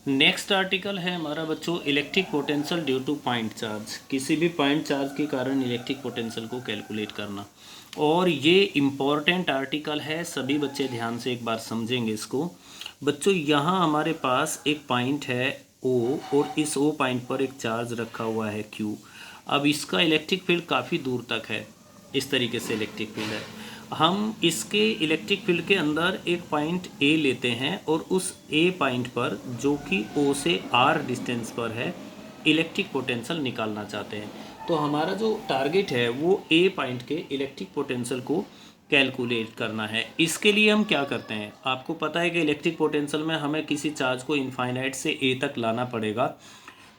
Next article है हमारा बच्चों electric potential due to point charge. किसी भी पॉइंट चार्ज के कारण इलेक्ट्रिक पोटेंशियल को कैलकुलेट करना। और ये इम्पॉर्टेंट आर्टिकल है, सभी बच्चे ध्यान से एक बार समझेंगे इसको। बच्चों यहाँ हमारे पास एक पॉइंट है O और इस O पॉइंट पर एक चार्ज रखा हुआ है Q। अब इसका इलेक्ट्रिक फील्ड काफ़ी दूर तक है, इस तरीके से इलेक्ट्रिक फील्ड है। हम इसके इलेक्ट्रिक फील्ड के अंदर एक पॉइंट ए लेते हैं और उस ए पॉइंट पर जो कि ओ से आर डिस्टेंस पर है इलेक्ट्रिक पोटेंशियल निकालना चाहते हैं। तो हमारा जो टारगेट है वो ए पॉइंट के इलेक्ट्रिक पोटेंशियल को कैलकुलेट करना है। इसके लिए हम क्या करते हैं, आपको पता है कि इलेक्ट्रिक पोटेंशियल में हमें किसी चार्ज को इनफाइनाइट से ए तक लाना पड़ेगा।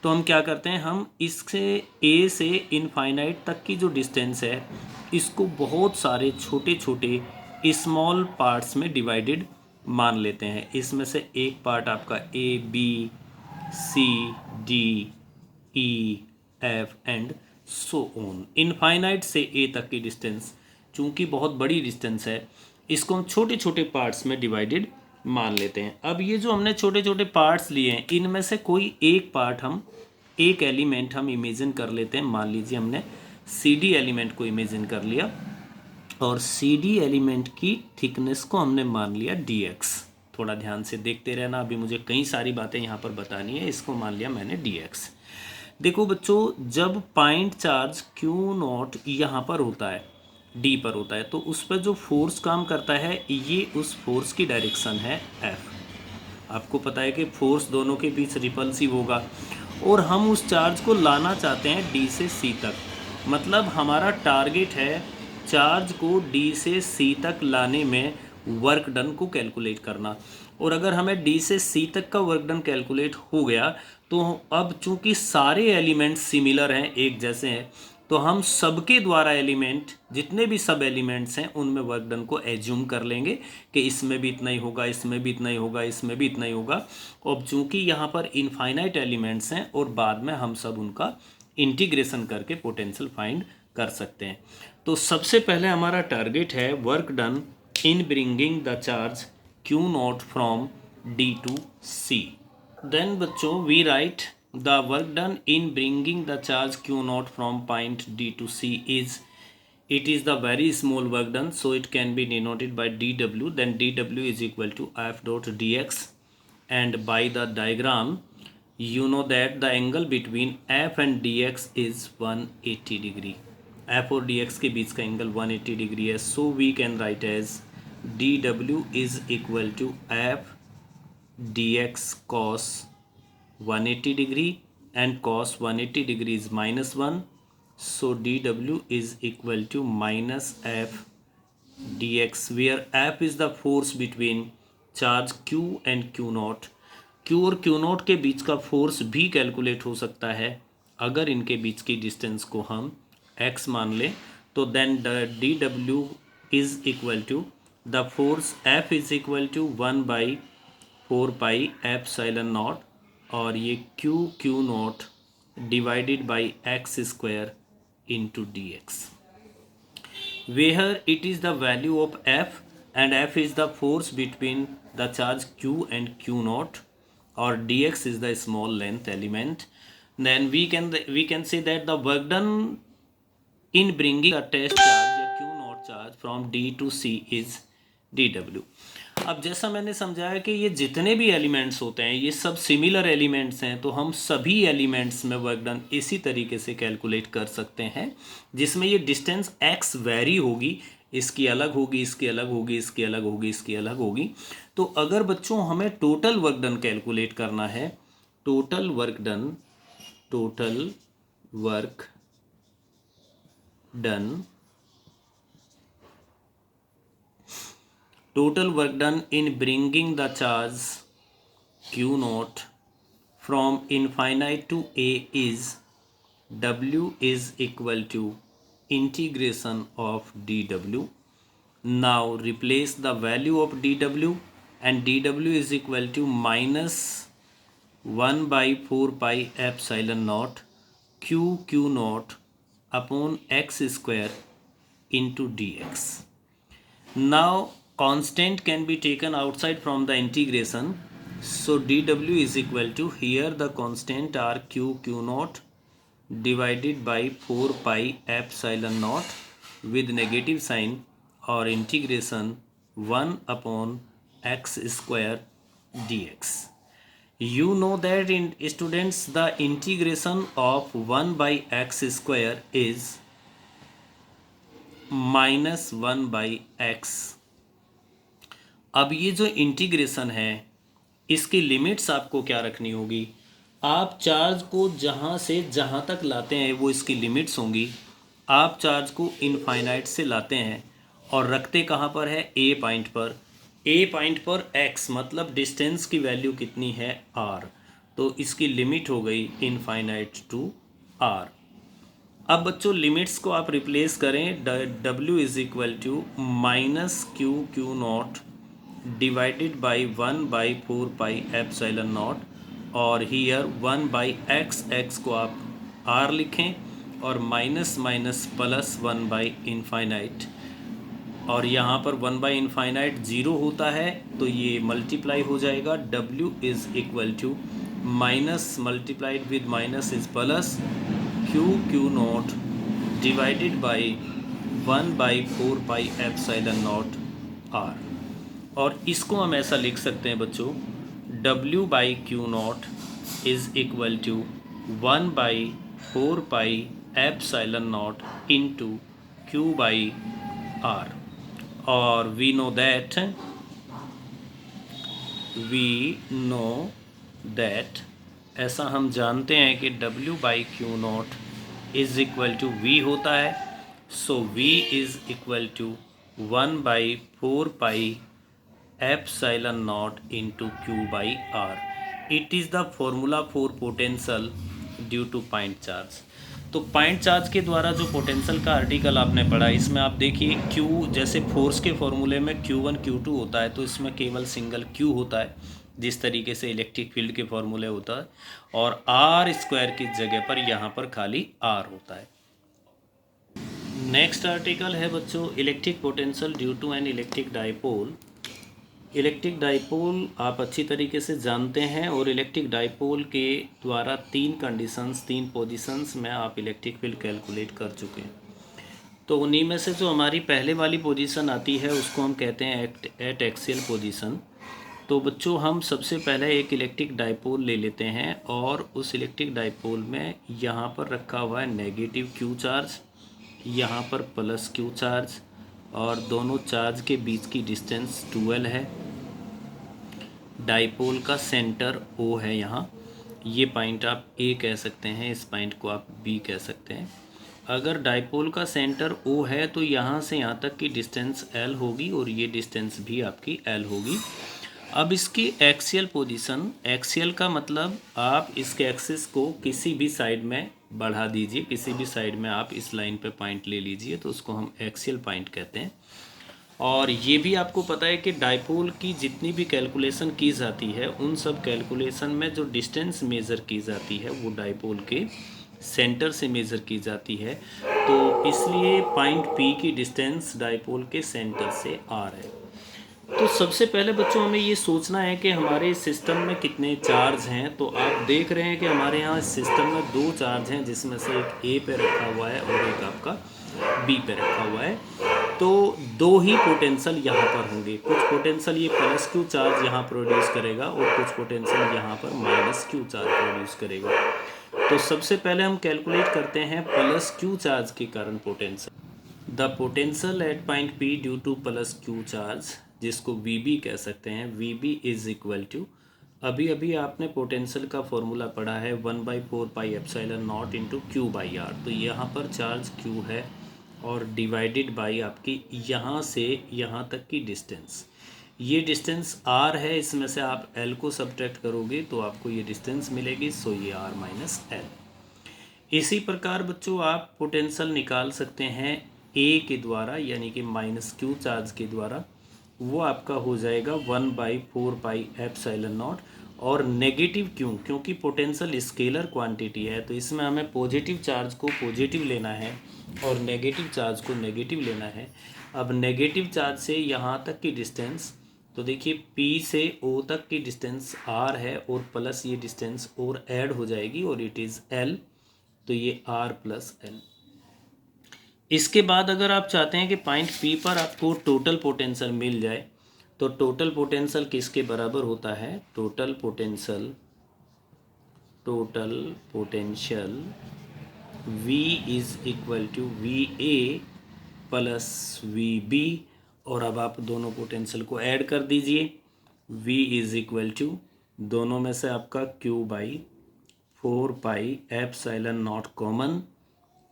तो हम क्या करते हैं, हम इससे ए से इनफाइनाइट तक की जो डिस्टेंस है इसको बहुत सारे छोटे छोटे स्मॉल पार्ट्स में डिवाइडेड मान लेते हैं। इसमें से एक पार्ट आपका A B C D E F and so on. Infinite से ए तक की डिस्टेंस चूंकि बहुत बड़ी डिस्टेंस है, इसको हम छोटे छोटे पार्ट्स में डिवाइडेड मान लेते हैं। अब ये जो हमने छोटे छोटे पार्ट्स लिए हैं इनमें से कोई एक पार्ट हम एक एलिमेंट हम इमेजिन कर लेते हैं। मान लीजिए हमने सी डी एलिमेंट को इमेजिन कर लिया और सी डी एलिमेंट की थिकनेस को हमने मान लिया डी एक्स। थोड़ा ध्यान से देखते रहना, अभी मुझे कई सारी बातें यहाँ पर बतानी है। इसको मान लिया मैंने डी एक्स। देखो बच्चों, जब पॉइंट चार्ज क्यू नॉट यहाँ पर होता है, डी पर होता है, तो उस पर जो फोर्स काम करता है ये उस फोर्स की डायरेक्शन है एफ। आपको पता है कि फोर्स दोनों के बीच रिपल्सिव होगा और हम उस चार्ज को लाना चाहते हैं डी से सी तक। मतलब हमारा टारगेट है चार्ज को डी से सी तक लाने में वर्क डन को कैलकुलेट करना। और अगर हमें डी से सी तक का वर्क डन कैलकुलेट हो गया तो अब चूंकि सारे एलिमेंट्स सिमिलर हैं, एक जैसे हैं, तो हम सबके द्वारा एलिमेंट जितने भी सब एलिमेंट्स हैं उनमें वर्क डन को एज्यूम कर लेंगे कि इसमें भी इतना ही होगा, इसमें भी इतना ही होगा, इसमें भी इतना ही होगा। और चूंकि यहाँ पर इनफाइनाइट एलिमेंट्स हैं और बाद में हम सब उनका इंटीग्रेशन करके पोटेंशियल फाइंड कर सकते हैं। तो सबसे पहले हमारा टारगेट है work done in bringing the charge Q nought from D to C. Then बच्चों we write the work done in bringing the charge q naught from point d to c is, it is the very small work done, so it can be denoted by dw. Then dw is equal to f dot dx, and by the diagram you know that the angle between f and dx is 180 degree। f और dx के बीच का angle 180 degree है। so we can write as dw is equal to f dx cos 180 degree and cos 180 degree is -1, so dw is equal to minus f dx, where f is the force between charge q and q naught। q और q naught के बीच का force भी calculate हो सकता है अगर इनके बीच की डिस्टेंस को हम x मान लें। तो then dw is equal to the force f is equal to 1/4 pi epsilon not और ये Q nought divided by X square into D X, where it is the value of F and F is the force between the charge Q and Q nought और D X is the small length element. Then we can say that the work done in bringing a test charge या Q nought charge from D to C is D W. अब जैसा मैंने समझाया कि ये जितने भी एलिमेंट्स होते हैं ये सब सिमिलर एलिमेंट्स हैं, तो हम सभी एलिमेंट्स में वर्क डन इसी तरीके से कैलकुलेट कर सकते हैं जिसमें ये डिस्टेंस x वेरी होगी, इसकी अलग होगी, इसकी अलग होगी, इसकी अलग होगी, इसकी अलग होगी। तो अगर बच्चों हमें टोटल वर्क डन कैलकुलेट करना है, total work done total work done in bringing the charge q naught from infinite to a is w is equal to integration of dw. Now replace the value of dw and dw is equal to minus 1/4 pi epsilon naught q naught upon x square into dx. Now constant can be taken outside from the integration So dw is equal to, here the constant are q naught divided by 4 pi epsilon naught with negative sign, or integration 1 upon x square dx. You know that in students the integration of 1 by x square is -1/x। अब ये जो integration है इसकी limits आपको क्या रखनी होगी, आप चार्ज को जहाँ से जहाँ तक लाते हैं वो इसकी लिमिट्स होंगी। आप चार्ज को इनफाइनाइट से लाते हैं और रखते कहाँ पर है, ए पॉइंट पर। ए पॉइंट पर x मतलब डिस्टेंस की वैल्यू कितनी है, r, तो इसकी लिमिट हो गई इनफाइनाइट टू r। अब बच्चों लिमिट्स को आप रिप्लेस करें, w is equal to -q naught divided by 1/4 pi epsilon not, और हीयर 1/x को आप r लिखें और माइनस माइनस प्लस 1/इनफाइनाइट, और यहाँ पर 1/इनफाइनाइट 0 होता है तो ये मल्टीप्लाई हो जाएगा। w is equal to minus multiplied with minus is plus q naught divided by 1/4 pi epsilon naught r। और इसको हम ऐसा लिख सकते हैं बच्चों, w/q naught is equal to 1/4 pi epsilon naught into q/r। और वी नो दैट ऐसा हम जानते हैं कि w/q naught is equal to v होता है। So v is equal to 1/4 pi epsilon naught into q/r। It is the formula for potential due to point charge. तो point charge के द्वारा जो पोटेंशियल का आर्टिकल आपने पढ़ा, इसमें आप देखिए q, जैसे फोर्स के फॉर्मूले में q1 q2 होता है तो इसमें केवल सिंगल q होता है, जिस तरीके से इलेक्ट्रिक फील्ड के फॉर्मूले होता है, और r स्क्वायर की जगह पर यहाँ पर खाली r होता है। नेक्स्ट आर्टिकल है बच्चों electric potential due to an electric dipole. Electric dipole आप अच्छी तरीके से जानते हैं, और इलेक्ट्रिक डाइपोल के द्वारा 3 कंडीशंस, 3 पोजीशंस में आप इलेक्ट्रिक फील्ड कैलकुलेट कर चुके हैं। तो उन्हीं में से जो हमारी पहले वाली पोजीशन आती है उसको हम कहते हैं एट एक्सियल पोजीशन। तो बच्चों हम सबसे पहले एक इलेक्ट्रिक डाइपोल ले लेते हैं, और उस इलेक्ट्रिक डाइपोल में यहाँ पर रखा हुआ है नेगेटिव क्यू चार्ज, यहाँ पर प्लस क्यू चार्ज, और दोनों चार्ज के बीच की डिस्टेंस 12 है। डाइपोल का सेंटर O है यहाँ, ये पॉइंट आप A कह सकते हैं, इस पॉइंट को आप B कह सकते हैं। अगर डाइपोल का सेंटर O है तो यहाँ से यहाँ तक की डिस्टेंस L होगी, और ये डिस्टेंस भी आपकी L होगी। अब इसकी एक्सियल पोजीशन, एक्सियल का मतलब आप इसके एक्सिस को किसी भी साइड में बढ़ा दीजिए, किसी भी साइड में आप इस लाइन पे पॉइंट ले लीजिए, तो उसको हम एक्सियल पॉइंट कहते हैं। और ये भी आपको पता है कि डाइपोल की जितनी भी कैलकुलेशन की जाती है उन सब कैलकुलेशन में जो डिस्टेंस मेज़र की जाती है वो डाइपोल के सेंटर से मेज़र की जाती है, तो इसलिए पॉइंट P की डिस्टेंस डाइपोल के सेंटर से R है। तो सबसे पहले बच्चों हमें ये सोचना है कि हमारे सिस्टम में कितने चार्ज हैं। तो आप देख रहे हैं कि हमारे यहाँ सिस्टम में 2 चार्ज हैं, जिसमें से एक A पे रखा हुआ है और एक आपका B पे रखा हुआ है। तो 2 ही पोटेंशियल यहाँ पर होंगे, कुछ पोटेंशियल ये प्लस क्यू चार्ज यहाँ प्रोड्यूस करेगा और कुछ पोटेंशियल यहाँ पर माइनस क्यू चार्ज प्रोड्यूस करेगा। तो सबसे पहले हम कैलकुलेट करते हैं प्लस क्यू चार्ज के कारण potential. The potential at point P due two plus Q charge, जिसको VB कह सकते हैं, VB इज इक्वल टू, अभी आपने पोटेंशियल का फॉर्मूला पढ़ा है 1/4 pi epsilon naught into q/r। तो यहाँ पर चार्ज q है और डिवाइडेड बाई आपकी यहाँ से यहाँ तक की डिस्टेंस, ये डिस्टेंस r है, इसमें से आप l को सब्ट्रैक्ट करोगे तो आपको ये डिस्टेंस मिलेगी, सो ये r माइनस l। इसी प्रकार बच्चों आप पोटेंशियल निकाल सकते हैं A के द्वारा, यानी कि माइनस क्यू चार्ज के द्वारा, वो आपका हो जाएगा 1/4 पाई एप्सिलॉन नॉट। और नेगेटिव क्यों, क्योंकि पोटेंशियल स्केलर क्वांटिटी है तो इसमें हमें पॉजिटिव चार्ज को पॉजिटिव लेना है और नेगेटिव चार्ज को नेगेटिव लेना है। अब नेगेटिव चार्ज से यहाँ तक की डिस्टेंस, तो देखिए P से O तक की डिस्टेंस R है और प्लस ये डिस्टेंस और ऐड हो जाएगी और इट इज़ L, तो ये R प्लस L। इसके बाद अगर आप चाहते हैं कि पॉइंट P पर आपको टोटल पोटेंशियल मिल जाए, तो टोटल पोटेंशियल किसके बराबर होता है? Total potential V is equal to VA plus VB, और अब आप दोनों पोटेंशियल को ऐड कर दीजिए। V इज़ इक्वल टू दोनों में से आपका Q/4πε0 कॉमन,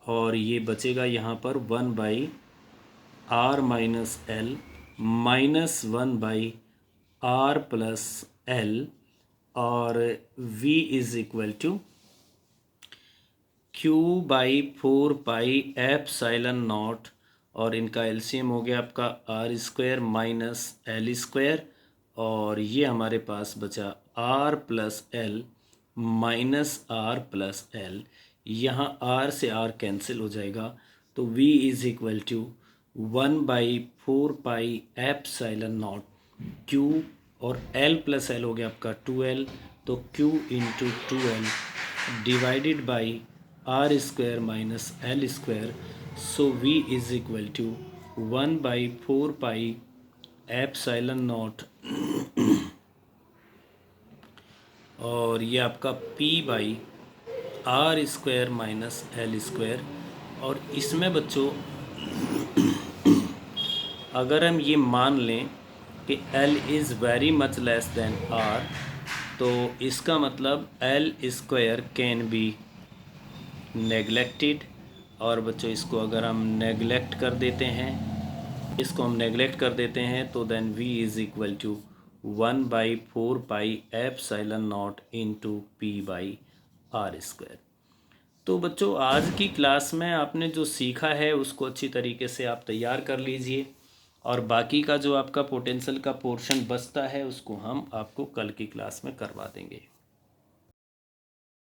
और ये बचेगा यहाँ पर 1/r minus L minus 1/r plus L, और V is equal to Q/4πε0, और इनका एलसीएम हो गया आपका r² माइनस L², और ये हमारे पास बचा r plus L minus r plus L। यहाँ r से r कैंसिल हो जाएगा, तो V is equal to 1/4πε0 Q, और L प्लस L हो गया आपका 2L, तो Q into 2L divided by r² minus L², so V is equal to 1/4πε0 और ये आपका P/r² माइनस L²। और इसमें बच्चों अगर हम ये मान लें कि L is very much less than R, तो इसका मतलब L² कैन बी नेगलेक्टेड, और बच्चों इसको अगर हम नेगलेक्ट कर देते हैं, तो then V is equal to 1/4πε0 into P/r²। तो बच्चों आज की क्लास में आपने जो सीखा है उसको अच्छी तरीके से आप तैयार कर लीजिए, और बाकी का जो आपका पोटेंशियल का पोर्शन बचता है उसको हम आपको कल की क्लास में करवा देंगे।